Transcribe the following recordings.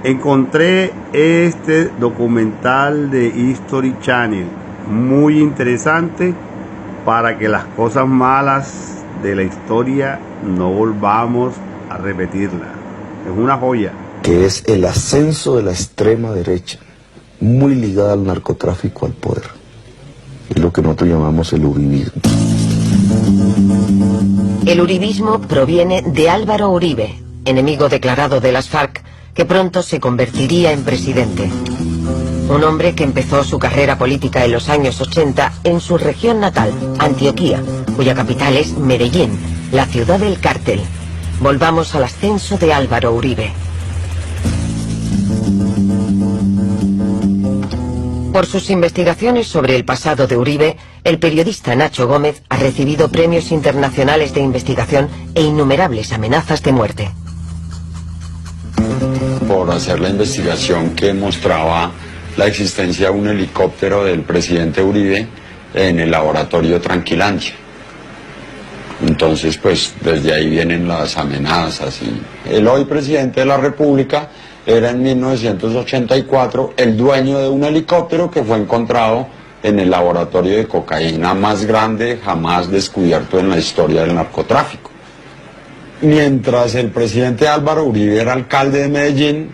Encontré este documental de History Channel, muy interesante para que las cosas malas de la historia no volvamos a repetirla. Es una joya. Que es el ascenso de la extrema derecha, muy ligada al narcotráfico, al poder. Es lo que nosotros llamamos el uribismo. El uribismo proviene de Álvaro Uribe, enemigo declarado de las FARC, que pronto se convertiría en presidente. Un hombre que empezó su carrera política en los años 80 en su región natal, Antioquía, cuya capital es Medellín, la ciudad del cártel. Volvamos al ascenso de Álvaro Uribe. Por sus investigaciones sobre el pasado de Uribe, el periodista Nacho Gómez ha recibido premios internacionales de investigación e innumerables amenazas de muerte. Por hacer la investigación que mostraba la existencia de un helicóptero del presidente Uribe en el laboratorio Tranquilandia. Entonces, pues, desde ahí vienen las amenazas. Y el hoy presidente de la República era en 1984 el dueño de un helicóptero que fue encontrado en el laboratorio de cocaína más grande jamás descubierto en la historia del narcotráfico. Mientras el presidente Álvaro Uribe era alcalde de Medellín,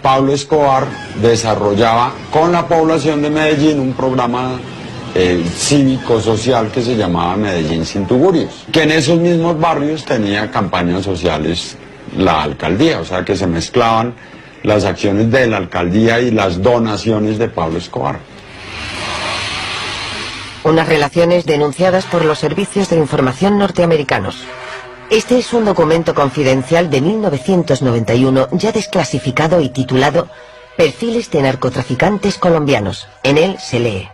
Pablo Escobar desarrollaba con la población de Medellín un programa cívico-social que se llamaba Medellín sin tugurios, que en esos mismos barrios tenía campañas sociales la alcaldía, o sea que se mezclaban las acciones de la alcaldía y las donaciones de Pablo Escobar. Unas relaciones denunciadas por los servicios de información norteamericanos. Este es un documento confidencial de 1991 ya desclasificado y titulado Perfiles de narcotraficantes colombianos. En él se lee: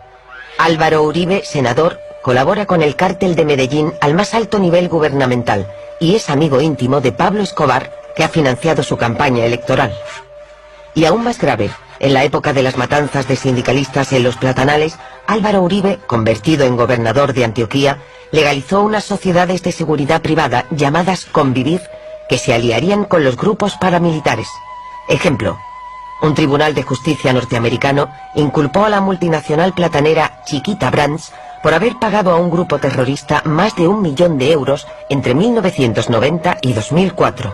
Álvaro Uribe, senador, colabora con el cártel de Medellín al más alto nivel gubernamental y es amigo íntimo de Pablo Escobar, que ha financiado su campaña electoral. Y aún más grave, en la época de las matanzas de sindicalistas en los Platanales, Álvaro Uribe, convertido en gobernador de Antioquía, legalizó unas sociedades de seguridad privada llamadas Convivir, que se aliarían con los grupos paramilitares. Ejemplo: un tribunal de justicia norteamericano inculpó a la multinacional platanera Chiquita Brands por haber pagado a un grupo terrorista más de 1 millón de euros entre 1990 y 2004.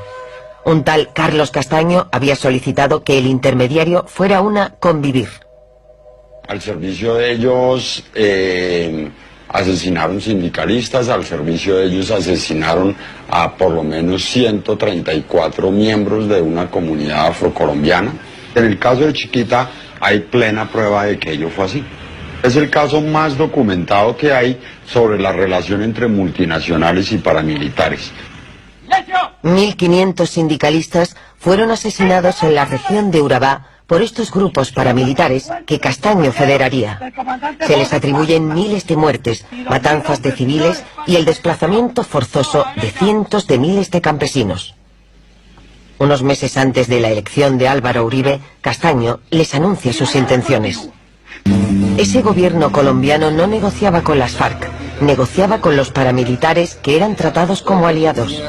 Un tal Carlos Castaño había solicitado que el intermediario fuera una Convivir. Al servicio de ellos asesinaron sindicalistas, al servicio de ellos asesinaron a por lo menos 134 miembros de una comunidad afrocolombiana. En el caso de Chiquita hay plena prueba de que ello fue así. Es el caso más documentado que hay sobre la relación entre multinacionales y paramilitares. 1.500 sindicalistas fueron asesinados en la región de Urabá por estos grupos paramilitares que Castaño federaría. Se les atribuyen miles de muertes, matanzas de civiles y el desplazamiento forzoso de cientos de miles de campesinos. Unos meses antes de la elección de Álvaro Uribe, Castaño les anuncia sus intenciones. Ese gobierno colombiano no negociaba con las FARC, negociaba con los paramilitares que eran tratados como aliados.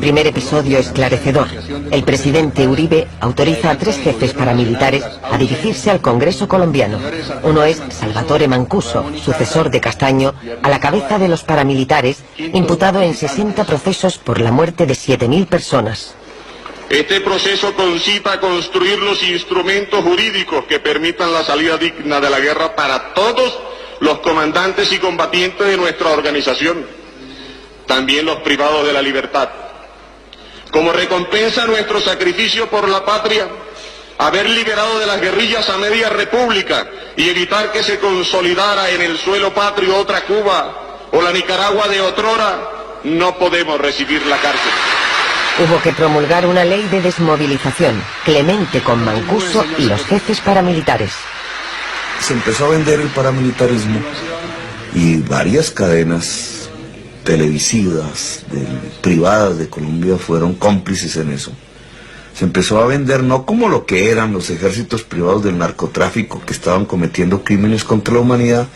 Primer episodio esclarecedor. El presidente Uribe autoriza a 3 jefes paramilitares a dirigirse al Congreso colombiano. Uno es Salvatore Mancuso, sucesor de Castaño, a la cabeza de los paramilitares, imputado en 60 procesos por la muerte de 7.000 personas. Este proceso concita construir los instrumentos jurídicos que permitan la salida digna de la guerra para todos los comandantes y combatientes de nuestra organización, también los privados de la libertad. Como recompensa a nuestro sacrificio por la patria, haber liberado de las guerrillas a media república y evitar que se consolidara en el suelo patrio otra Cuba o la Nicaragua de otrora, no podemos recibir la cárcel. Hubo que promulgar una ley de desmovilización, clemente con Mancuso y los jefes paramilitares. Se empezó a vender el paramilitarismo y varias cadenas televisivas, privadas de Colombia fueron cómplices en eso. Se empezó a vender no como lo que eran los ejércitos privados del narcotráfico que estaban cometiendo crímenes contra la humanidad,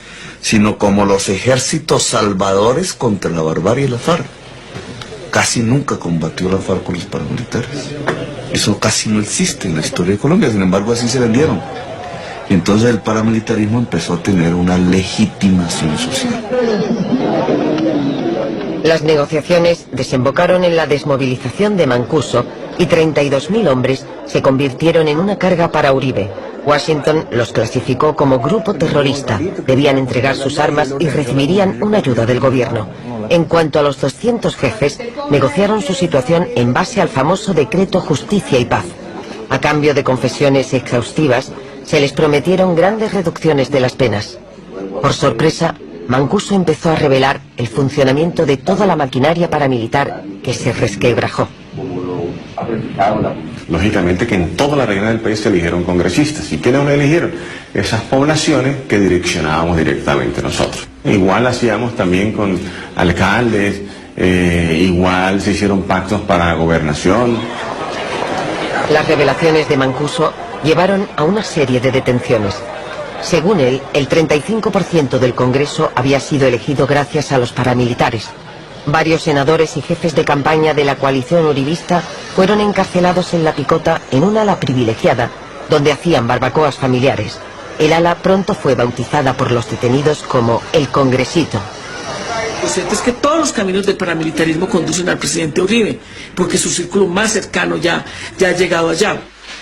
sino como los ejércitos salvadores contra la barbarie y la FARC. casi nunca combatió la FARC con los paramilitares. Eso casi no existe en la historia de Colombia, sin embargo así se vendieron. Y entonces el paramilitarismo empezó a tener una legitimación social. Las negociaciones desembocaron en la desmovilización de Mancuso y 32.000 hombres se convirtieron en una carga para Uribe. Washington los clasificó como grupo terrorista, debían entregar sus armas y recibirían una ayuda del gobierno. En cuanto a los 200 jefes, negociaron su situación en base al famoso decreto Justicia y Paz. A cambio de confesiones exhaustivas, se les prometieron grandes reducciones de las penas. Por sorpresa, Mancuso empezó a revelar el funcionamiento de toda la maquinaria paramilitar que se resquebrajó. Lógicamente que en toda la región del país se eligieron congresistas. ¿Y quiénes nos eligieron? Esas poblaciones que direccionábamos directamente nosotros. Igual hacíamos también con alcaldes, igual se hicieron pactos para gobernación. Las revelaciones de Mancuso llevaron a una serie de detenciones. Según él, el 35% del Congreso había sido elegido gracias a los paramilitares. Varios senadores y jefes de campaña de la coalición uribista fueron encarcelados en La Picota en un ala privilegiada, donde hacían barbacoas familiares. El ala pronto fue bautizada por los detenidos como el Congresito. Lo cierto es que todos los caminos del paramilitarismo conducen al presidente Uribe, porque su círculo más cercano ya ha llegado allá.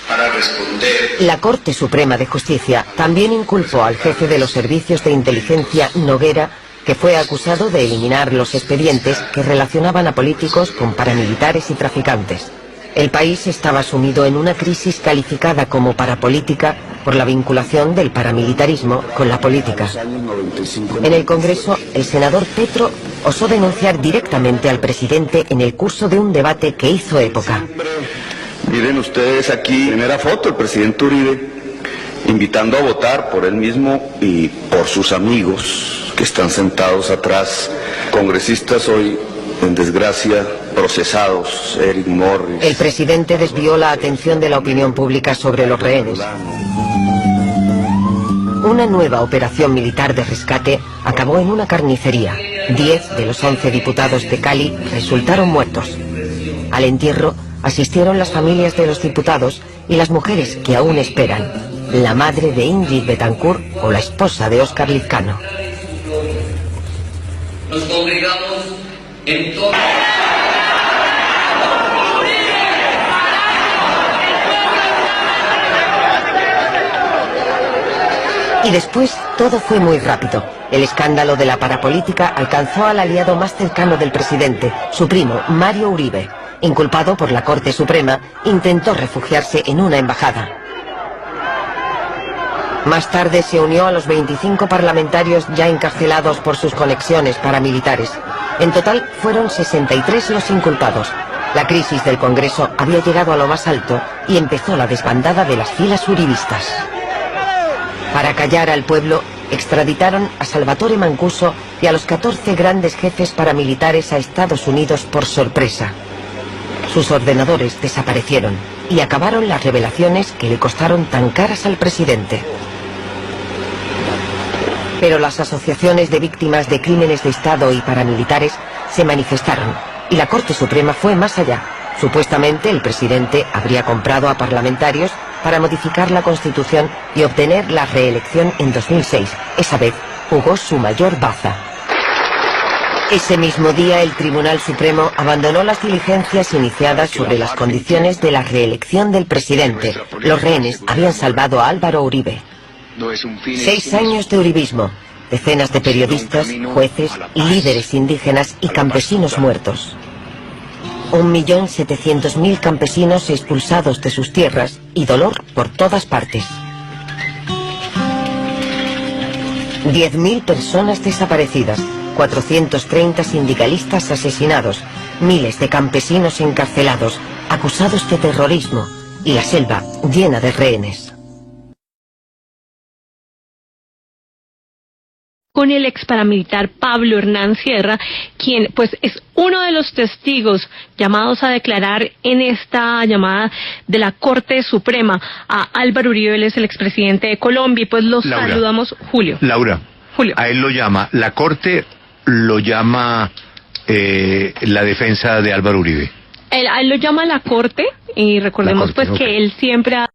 Para responder. La Corte Suprema de Justicia también inculpó al jefe de los servicios de inteligencia, Noguera, que fue acusado de eliminar los expedientes que relacionaban a políticos con paramilitares y traficantes. El país estaba sumido en una crisis calificada como parapolítica por la vinculación del paramilitarismo con la política. En el Congreso, el senador Petro osó denunciar directamente al presidente en el curso de un debate que hizo época. Miren ustedes aquí, primera foto, el presidente Uribe invitando a votar por él mismo y por sus amigos que están sentados atrás, congresistas hoy en desgracia, procesados, Eric Morris. El presidente desvió la atención de la opinión pública sobre los rehenes. Una nueva operación militar de rescate acabó en una carnicería. 10 de los 11 diputados de Cali resultaron muertos. Al entierro asistieron las familias de los diputados y las mujeres que aún esperan, la madre de Ingrid Betancourt o la esposa de Óscar Lizcano. Nos congregamos en todo. Y después todo fue muy rápido. El escándalo de la parapolítica alcanzó al aliado más cercano del presidente, su primo, Mario Uribe. Inculpado por la Corte Suprema, intentó refugiarse en una embajada. Más tarde se unió a los 25 parlamentarios ya encarcelados por sus conexiones paramilitares. En total fueron 63 los inculpados. La crisis del Congreso había llegado a lo más alto y empezó la desbandada de las filas uribistas. Para callar al pueblo, extraditaron a Salvatore Mancuso y a los 14 grandes jefes paramilitares a Estados Unidos por sorpresa. Sus ordenadores desaparecieron y acabaron las revelaciones que le costaron tan caras al presidente. Pero las asociaciones de víctimas de crímenes de Estado y paramilitares se manifestaron y la Corte Suprema fue más allá. Supuestamente el presidente habría comprado a parlamentarios para modificar la Constitución y obtener la reelección en 2006. Esa vez jugó su mayor baza. Ese mismo día el Tribunal Supremo abandonó las diligencias iniciadas sobre las condiciones de la reelección del presidente. Los rehenes habían salvado a Álvaro Uribe. 6 años de uribismo, decenas de periodistas, jueces, líderes indígenas y campesinos muertos. 1.700.000 campesinos expulsados de sus tierras y dolor por todas partes. 10.000 personas desaparecidas, 430 sindicalistas asesinados, miles de campesinos encarcelados, acusados de terrorismo y la selva llena de rehenes. Con el ex paramilitar Pablo Hernán Sierra, quien pues es uno de los testigos llamados a declarar en esta llamada de la Corte Suprema a Álvaro Uribe, él es el expresidente de Colombia, y pues los saludamos, Julio. Laura, Julio. A él lo llama, la Corte lo llama la defensa de Álvaro Uribe? Él lo llama la corte y recordemos La corte, pues que ok. él siempre ha